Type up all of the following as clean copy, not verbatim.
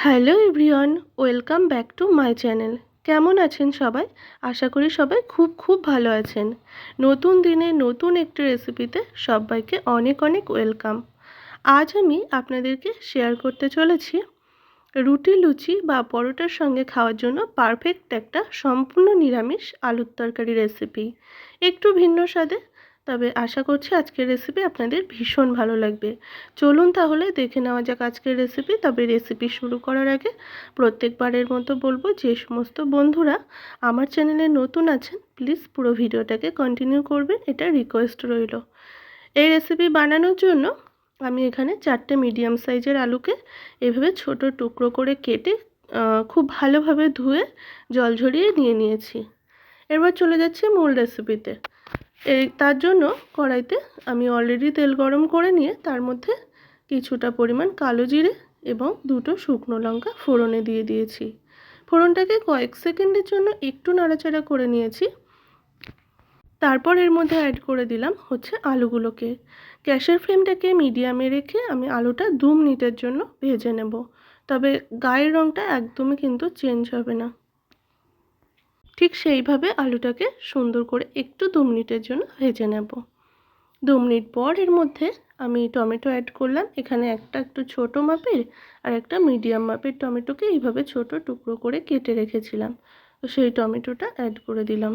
Hello everyone, welcome back to my channel. কেমন আছেন সবাই? আশা করি সবাই খুব খুব ভালো আছেন। নতুন দিনে নতুন একটি রেসিপিতে সবাইকে অনেক অনেক ওয়েলকাম। আজ আমি আপনাদেরকে শেয়ার করতে চলেছি রুটি, লুচি বা পরোটার সঙ্গে খাওয়ার জন্য পারফেক্ট একটা সম্পূর্ণ নিরামিষ আলুর তরকারি রেসিপি। একটু ভিন্ন স্বাদে, তবে আশা করছি আজকের রেসিপি আপনাদের ভীষণ ভালো লাগবে। চলুন তাহলে দেখে নেওয়া যাক আজকের রেসিপি। তবে রেসিপি শুরু করার আগে প্রত্যেকবারের মতো বলবো, যে সমস্ত বন্ধুরা আমার চ্যানেলে নতুন আছেন প্লিজ পুরো ভিডিওটাকে কন্টিনিউ করবেন, এটা রিকোয়েস্ট রইল। এই রেসিপি বানানোর জন্য আমি এখানে 4টে মিডিয়াম সাইজের আলুকে এভাবে ছোট টুকরো করে কেটে খুব ভালোভাবে ধুয়ে জল ঝরিয়ে নিয়ে নিয়েছি। এবার চলে যাচ্ছি মূল রেসিপিতে। তার জন্য কড়াইতে আমি অলরেডি তেল গরম করে নিয়ে তার মধ্যে কিছুটা পরিমাণ কালো জিরে এবং 2টো শুকনো লঙ্কা ফোড়নে দিয়ে দিয়েছি। ফোড়নটাকে কয়েক সেকেন্ডের জন্য একটু নাড়াচাড়া করে নিয়েছি। তারপর এর মধ্যে অ্যাড করে দিলাম হচ্ছে আলুগুলোকে। গ্যাসের ফ্লেমটাকে মিডিয়ামে রেখে আমি আলুটা 2 মিনিটের জন্য ভেজে নেব। তবে গায়ের রঙটা একদমই কিন্তু চেঞ্জ হবে না। ঠিক সেইভাবে আলুটাকে সুন্দর করে একটু 2 মিনিটের জন্য ভেজে নেব। 2 মিনিট পর এর মধ্যে আমি টমেটো অ্যাড করলাম। এখানে একটা একটু ছোট মাপের আর একটা মিডিয়াম মাপের টমেটোকে এইভাবে ছোট টুকরো করে কেটে রেখেছিলাম, তো সেই টমেটোটা অ্যাড করে দিলাম।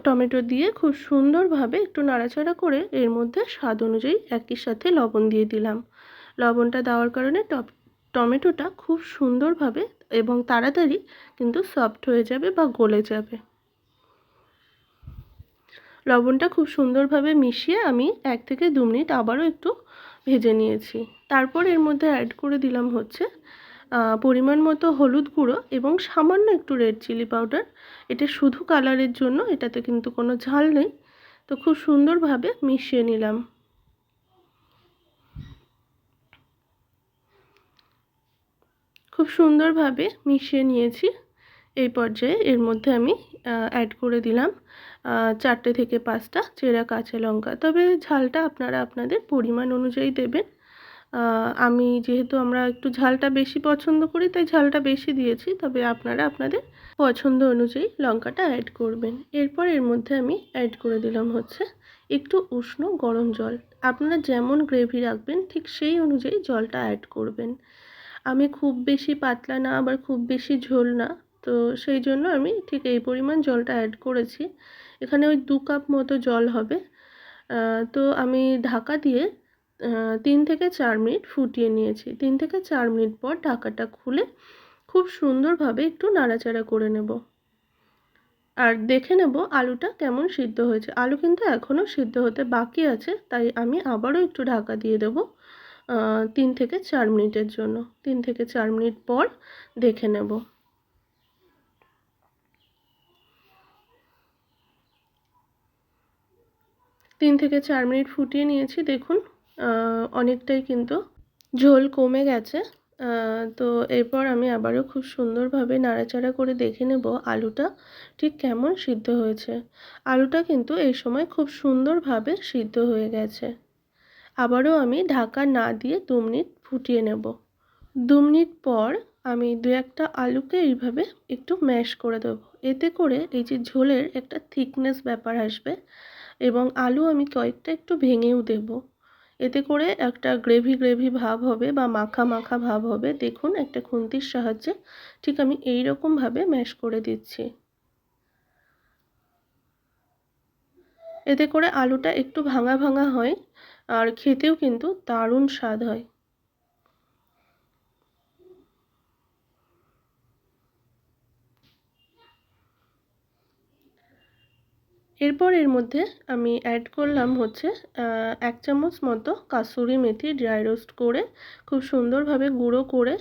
টমেটো দিয়ে খুব সুন্দরভাবে একটু নাড়াচাড়া করে এর মধ্যে স্বাদ অনুযায়ী একই সাথে লবণ দিয়ে দিলাম। লবণটা দেওয়ার কারণে টমেটোটা খুব সুন্দরভাবে এবং তাড়াতাড়ি কিন্তু সফট হয়ে যাবে বা গলে যাবে। লবণটা খুব সুন্দরভাবে মিশিয়ে আমি 1 থেকে 2 মিনিট আবারও একটু ভেজে নিয়েছি। তারপর এর মধ্যে অ্যাড করে দিলাম হচ্ছে পরিমাণ মতো হলুদ গুঁড়ো এবং সামান্য একটু রেড চিলি পাউডার। এটা শুধু কালারের জন্য, এটাতে কিন্তু কোনো ঝাল নেই। তো খুব সুন্দরভাবে মিশিয়ে নিলাম। খুব সুন্দরভাবে মিশিয়ে নিয়েছি। এই পর্যায়ে এর মধ্যে আমি অ্যাড করে দিলাম 4টে থেকে 5টা চেরা কাঁচা লঙ্কা। তবে ঝালটা আপনারা আপনাদের পরিমাণ অনুযায়ী দেবেন। আমি যেহেতু আমরা একটু ঝালটা বেশি পছন্দ করি তাই ঝালটা বেশি দিয়েছি, তবে আপনারা আপনাদের পছন্দ অনুযায়ী লঙ্কাটা অ্যাড করবেন। এরপর এর মধ্যে আমি অ্যাড করে দিলাম হচ্ছে একটু উষ্ণ গরম জল। আপনারা যেমন গ্রেভি রাখবেন ঠিক সেই অনুযায়ী জলটা অ্যাড করবেন। আমি খুব বেশি পাতলা না আবার খুব বেশি ঝোল না, তো সেই জন্য আমি ঠিক এই পরিমাণ জলটা অ্যাড করেছি। এখানে ওই 2 কাপ মতো জল হবে। তো আমি ঢাকা দিয়ে 3 থেকে 4 মিনিট ফুটিয়ে নিয়েছি। 3 থেকে 4 মিনিট পর ঢাকাটা খুলে খুব সুন্দরভাবে একটু নাড়াচাড়া করে নেব আর দেখে নেব আলুটা কেমন সিদ্ধ হয়েছে। আলু কিন্তু এখনও সিদ্ধ হতে বাকি আছে, তাই আমি আবারও একটু ঢাকা দিয়ে দেবো 3 থেকে 4 মিনিটের জন্য। 3 থেকে 4 মিনিট পর দেখে নেব। 3 থেকে 4 মিনিট ফুটিয়ে নিয়েছি। দেখুন অনেকটাই কিন্তু ঝোল কমে গেছে। তো এরপর আমি আবারও খুব সুন্দরভাবে নাড়াচাড়া করে দেখে নেব আলুটা ঠিক কেমন সিদ্ধ হয়েছে। আলুটা কিন্তু এই সময় খুব সুন্দরভাবে সিদ্ধ হয়ে গেছে। আবারও আমি ঢাকা না দিয়ে 2 মিনিট ফুটিয়ে নেব। 2 মিনিট পর আমি 2-1টা আলুকে এইভাবে একটু ম্যাশ করে দেবো। এতে করে এই যে ঝোলের একটা থিকনেস ব্যাপার আসবে এবং আলু আমি কয়েকটা একটু ভেঙেও দেব। এতে করে একটা গ্রেভি গ্রেভি ভাব হবে বা মাখা মাখা ভাব হবে। দেখুন একটা খুন্তির সাহায্যে ঠিক আমি এই রকমভাবে ম্যাশ করে দিচ্ছি। এতে করে আলুটা একটু ভাঙা ভাঙা হয় আর খেতেও কিন্তু দারুণ স্বাদ হয়। এরপর এর মধ্যে আমি অ্যাড করলাম হচ্ছে 1 চামচ মতো কাসুরি মেথি ড্রাই রোস্ট করে খুব সুন্দরভাবে গুঁড়ো করে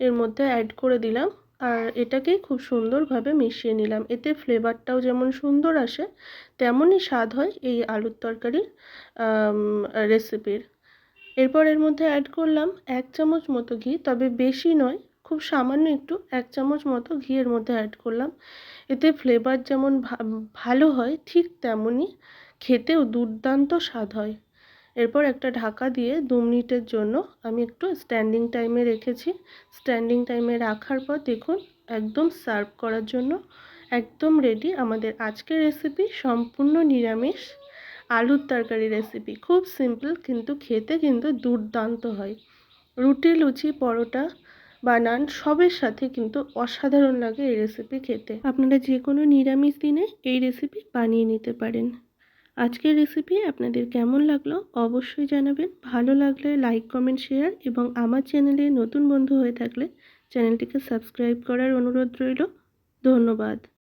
এর মধ্যে অ্যাড করে দিলাম আর এটাকেই খুব সুন্দরভাবে মিশিয়ে নিলাম। এতে ফ্লেভারটাও যেমন সুন্দর আসে তেমনই স্বাদ হয় এই আলুর তরকারির রেসিপির। এরপর এর মধ্যে অ্যাড করলাম 1 চামচ মতো ঘি, তবে বেশি নয়, খুব সামান্য একটু 1 চামচ মতো ঘি এর মধ্যে অ্যাড করলাম। এতে ফ্লেভার যেমন ভালো হয় ঠিক তেমনই খেতেও দুর্দান্ত স্বাদ হয়। এরপর একটা ঢাকা দিয়ে 2 মিনিটের জন্য আমি একটু স্ট্যান্ডিং টাইমে রেখেছি। স্ট্যান্ডিং টাইমে রাখার পর দেখুন একদম সার্ভ করার জন্য একদম রেডি আমাদের আজকের রেসিপি, সম্পূর্ণ নিরামিষ আলুর তরকারি রেসিপি। খুব সিম্পল কিন্তু খেতে কিন্তু দুর্দান্ত হয়। রুটি, লুচি, পরোটা বা নান সবের সাথে কিন্তু অসাধারণ লাগে এই রেসিপি খেতে। আপনারা যে কোনো নিরামিষ দিনে এই রেসিপি বানিয়ে নিতে পারেন। আজকের রেসিপি আপনাদের কেমন লাগলো অবশ্যই জানাবেন। ভালো লাগলে লাইক, কমেন্ট, শেয়ার এবং আমার চ্যানেলে নতুন বন্ধু হয়ে থাকলে চ্যানেলটিকে সাবস্ক্রাইব করার অনুরোধ রইল। ধন্যবাদ।